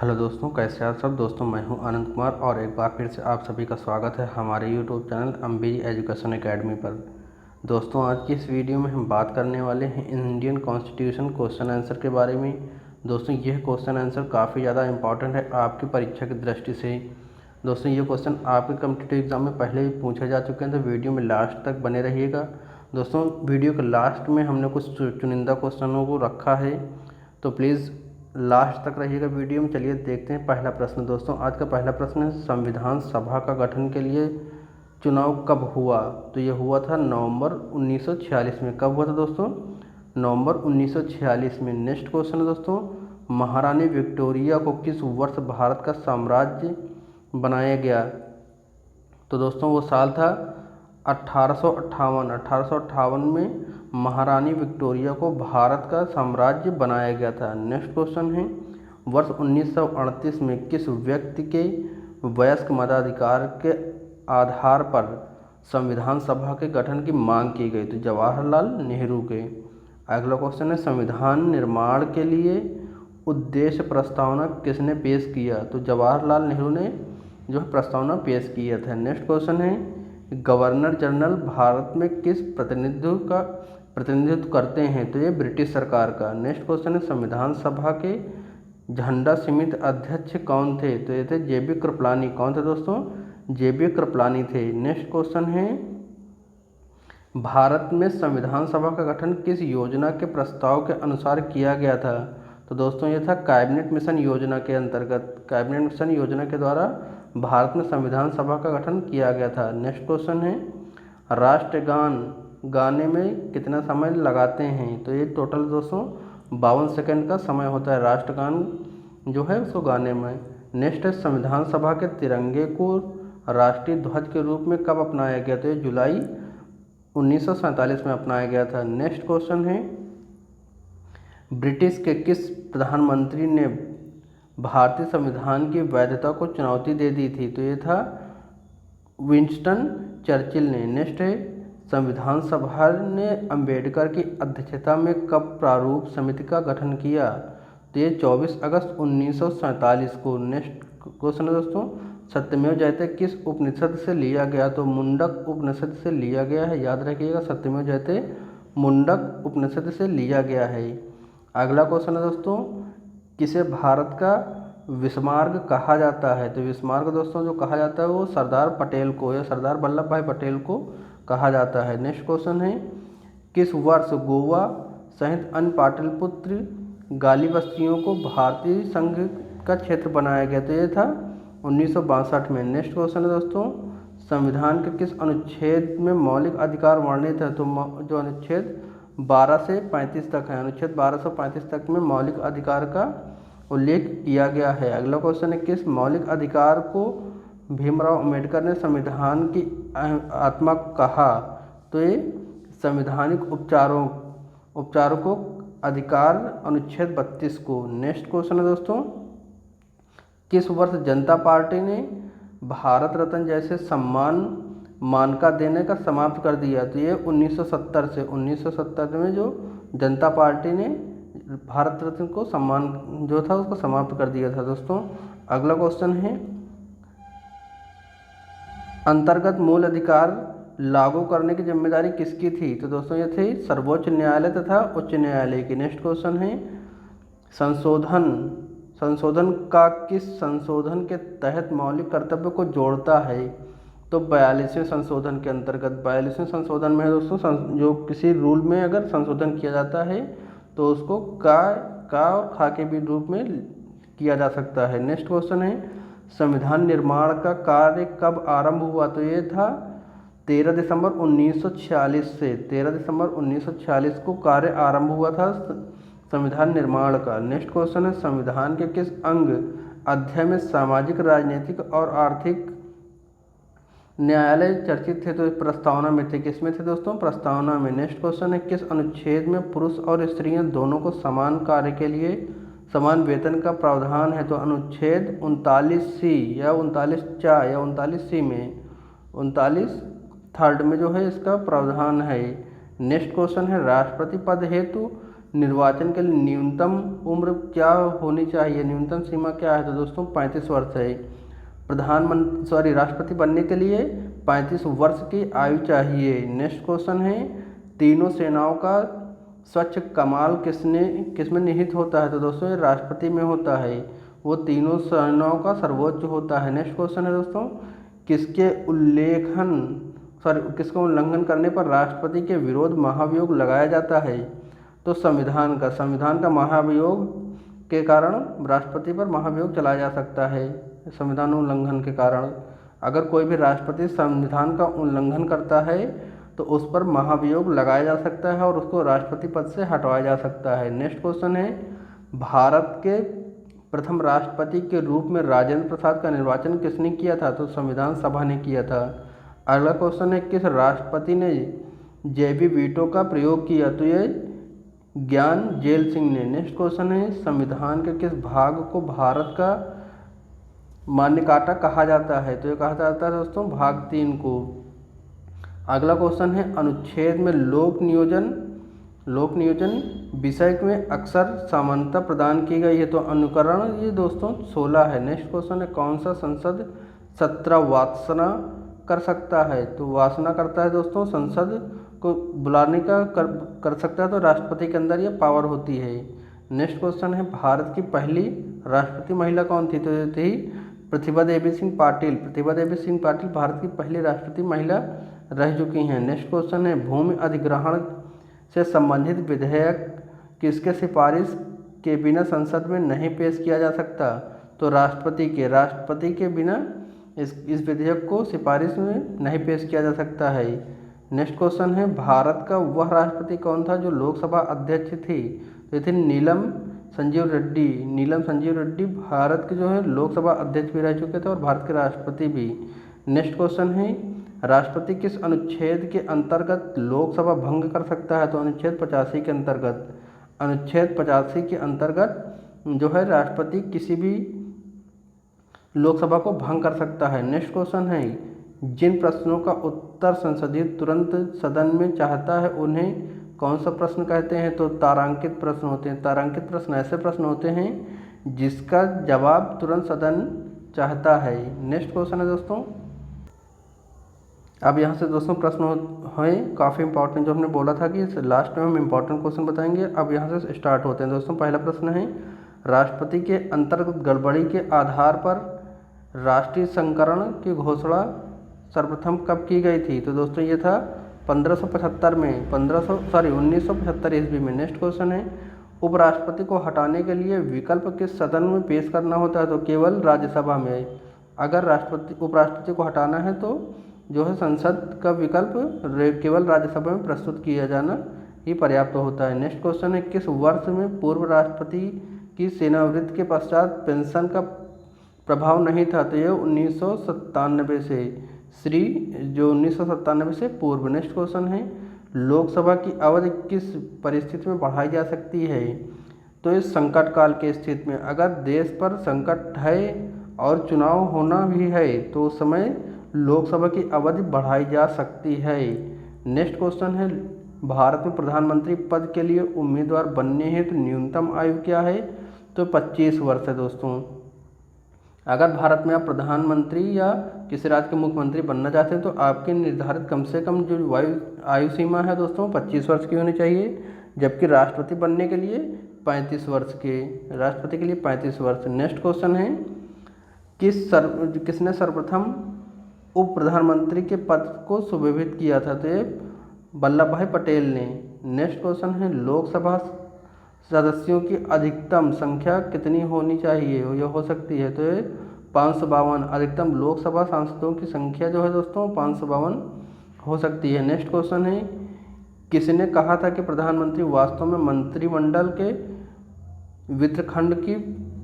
Hello दोस्तों, कैसे आप सब। दोस्तों मैं हूं आनंद कुमार और एक बार फिर से आप सभी का स्वागत है हमारे यूट्यूब चैनल अम्बेजी एजुकेशन एकेडमी पर। दोस्तों आज की इस वीडियो में हम बात करने वाले हैं इंडियन कॉन्स्टिट्यूशन क्वेश्चन आंसर के बारे में। दोस्तों यह क्वेश्चन आंसर काफ़ी ज़्यादा इंपॉर्टेंट है आपकी परीक्षा की दृष्टि से। दोस्तों ये क्वेश्चन आपके कॉम्पिटिटिव एग्जाम में पहले भी पूछे जा चुके हैं, तो वीडियो में लास्ट तक बने रहिएगा। दोस्तों वीडियो के लास्ट में हमने कुछ चुनिंदा क्वेश्चनों को रखा है, तो प्लीज़ लास्ट तक रहिएगा वीडियो में। चलिए देखते हैं पहला प्रश्न। दोस्तों आज का पहला प्रश्न है, संविधान सभा का गठन के लिए चुनाव कब हुआ। तो ये हुआ था नवंबर 1946 में। कब हुआ था दोस्तों? नवंबर 1946 में। नेक्स्ट क्वेश्चन है दोस्तों, महारानी विक्टोरिया को किस वर्ष भारत का साम्राज्य बनाया गया। तो दोस्तों वो साल था 1858 में महारानी विक्टोरिया को भारत का साम्राज्य बनाया गया था। नेक्स्ट क्वेश्चन है, वर्ष 1938 में किस व्यक्ति के वयस्क मताधिकार के आधार पर संविधान सभा के गठन की मांग की गई। तो जवाहरलाल नेहरू के। अगला क्वेश्चन है, संविधान निर्माण के लिए उद्देश्य प्रस्तावना किसने पेश किया। तो जवाहरलाल नेहरू ने जो है प्रस्तावना पेश किया था। नेक्स्ट क्वेश्चन है, गवर्नर जनरल भारत में किस प्रतिनिधित्व करते हैं। तो ये ब्रिटिश सरकार का। नेक्स्ट क्वेश्चन है, संविधान सभा के झंडा समिति अध्यक्ष कौन थे। तो ये थे JB कृपलानी। कौन थे दोस्तों? JB कृपलानी थे। नेक्स्ट क्वेश्चन है, भारत में संविधान सभा का गठन किस योजना के प्रस्ताव के अनुसार किया गया था। तो दोस्तों ये था कैबिनेट मिशन योजना के अंतर्गत। कैबिनेट मिशन योजना के द्वारा भारत में संविधान सभा का गठन किया गया था। नेक्स्ट क्वेश्चन है, राष्ट्रगान गाने में कितना समय लगाते हैं। तो ये टोटल दोस्तों 52 सेकंड का समय होता है राष्ट्रगान जो है उसको गाने में। नेक्स्ट है, संविधान सभा के तिरंगे को राष्ट्रीय ध्वज के रूप में कब अपनाया गया। तो ये जुलाई 1947 में अपनाया गया था। नेक्स्ट क्वेश्चन है, ब्रिटिश के किस प्रधानमंत्री ने भारतीय संविधान की वैधता को चुनौती दे दी थी। तो ये था विंस्टन चर्चिल ने। नेक्स्ट है, संविधान सभा ने अंबेडकर की अध्यक्षता में कब प्रारूप समिति का गठन किया। तो ये 24 अगस्त 1947 को। नेक्स्ट क्वेश्चन है दोस्तों, सत्यमेव जयते किस उपनिषद से लिया गया। तो मुंडक उपनिषद से लिया गया है। याद रखिएगा, सत्यमेव जयते मुंडक उपनिषद से लिया गया है। अगला क्वेश्चन है दोस्तों, किसे भारत का विस्मार्ग कहा जाता है। तो विस्मार्ग दोस्तों जो कहा जाता है वो सरदार पटेल को या सरदार वल्लभ भाई पटेल को कहा जाता है। नेक्स्ट क्वेश्चन है, किस वर्ष गोवा सहित अन्य पाटलिपुत्र गाली बस्तियों को भारतीय संघ का क्षेत्र बनाया गया। तो ये था 1962 में। नेक्स्ट क्वेश्चन है दोस्तों, संविधान के किस अनुच्छेद में मौलिक अधिकार वर्णित है। तो जो अनुच्छेद 12 से 35 तक है, अनुच्छेद 12 से 35 तक में मौलिक अधिकार का उल्लेख किया गया है। अगला क्वेश्चन है, किस मौलिक अधिकार को भीमराव अंबेडकर ने संविधान की आत्मा कहा। तो ये संवैधानिक उपचारों को अधिकार अनुच्छेद 32 को। नेक्स्ट क्वेश्चन है दोस्तों, किस वर्ष जनता पार्टी ने भारत रत्न जैसे सम्मान मानका देने का समाप्त कर दिया। तो ये 1970 से 1970 में जो जनता पार्टी ने भारत रत्न को सम्मान जो था उसको समाप्त कर दिया था दोस्तों। अगला क्वेश्चन है, अंतर्गत मूल अधिकार लागू करने की जिम्मेदारी किसकी थी। तो दोस्तों ये थी सर्वोच्च न्यायालय तथा उच्च न्यायालय की। नेक्स्ट क्वेश्चन है, संशोधन का किस संशोधन के तहत मौलिक कर्तव्य को जोड़ता है। तो 42वें संशोधन के अंतर्गत। 42वें संशोधन में दोस्तों जो किसी रूल में अगर संशोधन किया जाता है तो उसको का और खा के भी रूप में किया जा सकता है। नेक्स्ट क्वेश्चन है, संविधान निर्माण का कार्य कब आरंभ हुआ। तो ये था 13 दिसंबर 1946 से। 13 दिसंबर 1946 को कार्य आरंभ हुआ था संविधान निर्माण का। नेक्स्ट क्वेश्चन है, संविधान के किस अंग अध्याय में सामाजिक, राजनीतिक और आर्थिक न्यायालय चर्चित थे। तो प्रस्तावना में थे। किसमें थे दोस्तों? प्रस्तावना में। नेक्स्ट क्वेश्चन है, किस अनुच्छेद में पुरुष और स्त्रियां दोनों को समान कार्य के लिए समान वेतन का प्रावधान है। तो अनुच्छेद 39C या 39 या 39C में 39 थर्ड में जो है इसका प्रावधान है। नेक्स्ट क्वेश्चन है, राष्ट्रपति पद हेतु निर्वाचन के लिए न्यूनतम उम्र क्या होनी चाहिए, न्यूनतम सीमा क्या है, तो दोस्तों 35 वर्ष है। राष्ट्रपति बनने के लिए 35 वर्ष की आयु चाहिए। नेक्स्ट क्वेश्चन है, तीनों सेनाओं का स्वच्छ कमाल किसमें निहित होता है, तो दोस्तों ये राष्ट्रपति में होता है, वो तीनों सेनाओं का सर्वोच्च होता है। नेक्स्ट क्वेश्चन है दोस्तों, किसके उल्लंघन करने पर राष्ट्रपति के विरोध महाभियोग लगाया जाता है, तो संविधान का महाभियोग के कारण राष्ट्रपति पर महाभियोग चलाया जा सकता है, संविधान उल्लंघन के कारण। अगर कोई भी राष्ट्रपति संविधान का उल्लंघन करता है तो उस पर महाभियोग लगाया जा सकता है और उसको राष्ट्रपति पद से हटवाया जा सकता है। नेक्स्ट क्वेश्चन है, भारत के प्रथम राष्ट्रपति के रूप में राजेंद्र प्रसाद का निर्वाचन किसने किया था, तो संविधान सभा ने किया था। अगला क्वेश्चन है, किस राष्ट्रपति ने जेबी वीटो का प्रयोग किया, तो ये ज्ञान जेल सिंह ने। नेक्स्ट क्वेश्चन है, संविधान के किस भाग को भारत का मान्य काटा कहा जाता है, तो ये कहा जाता है दोस्तों भाग 3 को। अगला क्वेश्चन है, अनुच्छेद में लोक नियोजन विषय में अक्सर समानता प्रदान की गई है, तो अनुकरण ये दोस्तों 16 है। नेक्स्ट क्वेश्चन है, कौन सा संसद सत्र वासना कर सकता है, तो वासना करता है दोस्तों, संसद को बुलाने का कर सकता है, तो राष्ट्रपति के अंदर ये पावर होती है। नेक्स्ट क्वेश्चन है, भारत की पहली राष्ट्रपति महिला कौन थी, तो ये थी प्रतिभा देवी सिंह पाटिल। प्रतिभा देवी सिंह पाटिल भारत की पहली राष्ट्रपति महिला रह चुकी हैं। नेक्स्ट क्वेश्चन है, भूमि अधिग्रहण से संबंधित विधेयक किसके सिफारिश के बिना संसद में नहीं पेश किया जा सकता, तो राष्ट्रपति के बिना इस विधेयक को सिफारिश में नहीं पेश किया जा सकता है। नेक्स्ट क्वेश्चन है, भारत का वह राष्ट्रपति कौन था जो लोकसभा अध्यक्ष थी, तो ये थी नीलम संजीव रेड्डी भारत के जो है लोकसभा अध्यक्ष भी रह चुके थे और भारत के राष्ट्रपति भी। नेक्स्ट क्वेश्चन है, राष्ट्रपति किस अनुच्छेद के अंतर्गत लोकसभा भंग कर सकता है, तो अनुच्छेद 85 के अंतर्गत जो है राष्ट्रपति किसी भी लोकसभा को भंग कर सकता है। नेक्स्ट क्वेश्चन है, जिन प्रश्नों का उत्तर संसदीय तुरंत सदन में चाहता है उन्हें कौन सा प्रश्न कहते हैं, तो तारांकित प्रश्न होते हैं। तारांकित प्रश्न ऐसे प्रश्न होते हैं जिसका जवाब तुरंत सदन चाहता है। नेक्स्ट क्वेश्चन है दोस्तों, अब यहाँ से दोस्तों प्रश्न हैं काफ़ी इंपॉर्टेंट, जो हमने बोला था कि लास्ट में हम इंपॉर्टेंट क्वेश्चन बताएंगे। अब यहाँ से स्टार्ट होते हैं दोस्तों। पहला प्रश्न है, राष्ट्रपति के अंतर्गत गड़बड़ी के आधार पर राष्ट्रीय संकरण की घोषणा सर्वप्रथम कब की गई थी, तो दोस्तों ये था 1975 ईस्वी में। नेक्स्ट क्वेश्चन है, उपराष्ट्रपति को हटाने के लिए विकल्प किस सदन में पेश करना होता है, तो केवल राज्यसभा में। अगर उपराष्ट्रपति को हटाना है तो जो है संसद का विकल्प केवल राज्यसभा में प्रस्तुत किया जाना ही पर्याप्त होता है। नेक्स्ट क्वेश्चन है, किस वर्ष में पूर्व राष्ट्रपति की सेवानिवृत्ति के पश्चात पेंशन का प्रभाव नहीं था, तो ये 1997 से 1997 से पूर्व। नेक्स्ट क्वेश्चन है, लोकसभा की अवधि किस परिस्थिति में बढ़ाई जा सकती है, तो इस संकट काल के स्थिति में। अगर देश पर संकट है और चुनाव होना भी है तो उस समय लोकसभा की अवधि बढ़ाई जा सकती है। नेक्स्ट क्वेश्चन है, भारत में प्रधानमंत्री पद के लिए उम्मीदवार बनने हेतु न्यूनतम आयु क्या है, तो 25 वर्ष है दोस्तों। अगर भारत में आप प्रधानमंत्री या किसी राज्य के मुख्यमंत्री बनना चाहते हैं तो आपकी निर्धारित कम से कम जो आयु सीमा है दोस्तों 25 वर्ष की होनी चाहिए, जबकि राष्ट्रपति बनने के लिए 35 वर्ष नेक्स्ट क्वेश्चन है, किसने सर्वप्रथम उप प्रधानमंत्री के पद को सुविभित किया था, तो ये वल्लभ भाई पटेल ने। नेक्स्ट क्वेश्चन है, लोकसभा सदस्यों की अधिकतम संख्या कितनी होनी चाहिए, यह हो सकती है, तो ये 552। अधिकतम लोकसभा सांसदों की संख्या जो है दोस्तों 552 हो सकती है। नेक्स्ट क्वेश्चन है, किसने कहा था कि प्रधानमंत्री वास्तव में मंत्रिमंडल के वित्तखंड की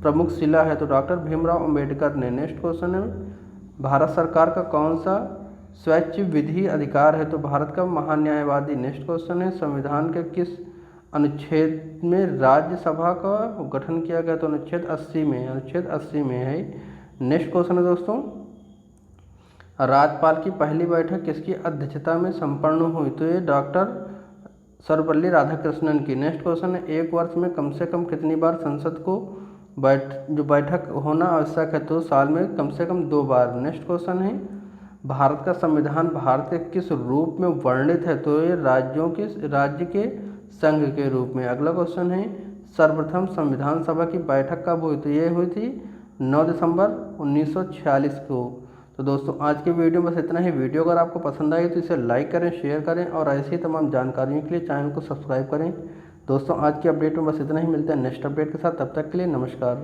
प्रमुख शिला है, तो डॉक्टर भीमराव अंबेडकर ने। नेक्स्ट क्वेश्चन है, भारत सरकार का कौन सा स्वैच्छ विधि अधिकार है, तो भारत का महान्यायवादी। नेक्स्ट क्वेश्चन है, संविधान के किस अनुच्छेद में राज्यसभा का गठन किया गया, तो अनुच्छेद 80 में है। नेक्स्ट क्वेश्चन है दोस्तों, राज्यपाल की पहली बैठक किसकी अध्यक्षता में संपन्न हुई, तो ये डॉक्टर सर्वपल्ली राधाकृष्णन की। नेक्स्ट क्वेश्चन है, एक वर्ष में कम से कम कितनी बार संसद को बैठक होना आवश्यक है? तो साल में कम से कम 2 बार। नेक्स्ट क्वेश्चन है, भारत का संविधान भारत के किस रूप में वर्णित है? तो ये राज्य के संघ के रूप में। अगला क्वेश्चन है, सर्वप्रथम संविधान सभा की बैठक कब हुई? तो ये हुई थी 9 दिसंबर 1946 को। तो दोस्तों आज की वीडियो में बस इतना ही। वीडियो अगर आपको पसंद आई तो इसे लाइक करें, शेयर करें और ऐसी ही तमाम जानकारियों के लिए चैनल को सब्सक्राइब करें। दोस्तों आज की अपडेट में बस इतना ही। मिलते हैं नेक्स्ट अपडेट के साथ, तब तक के लिए नमस्कार।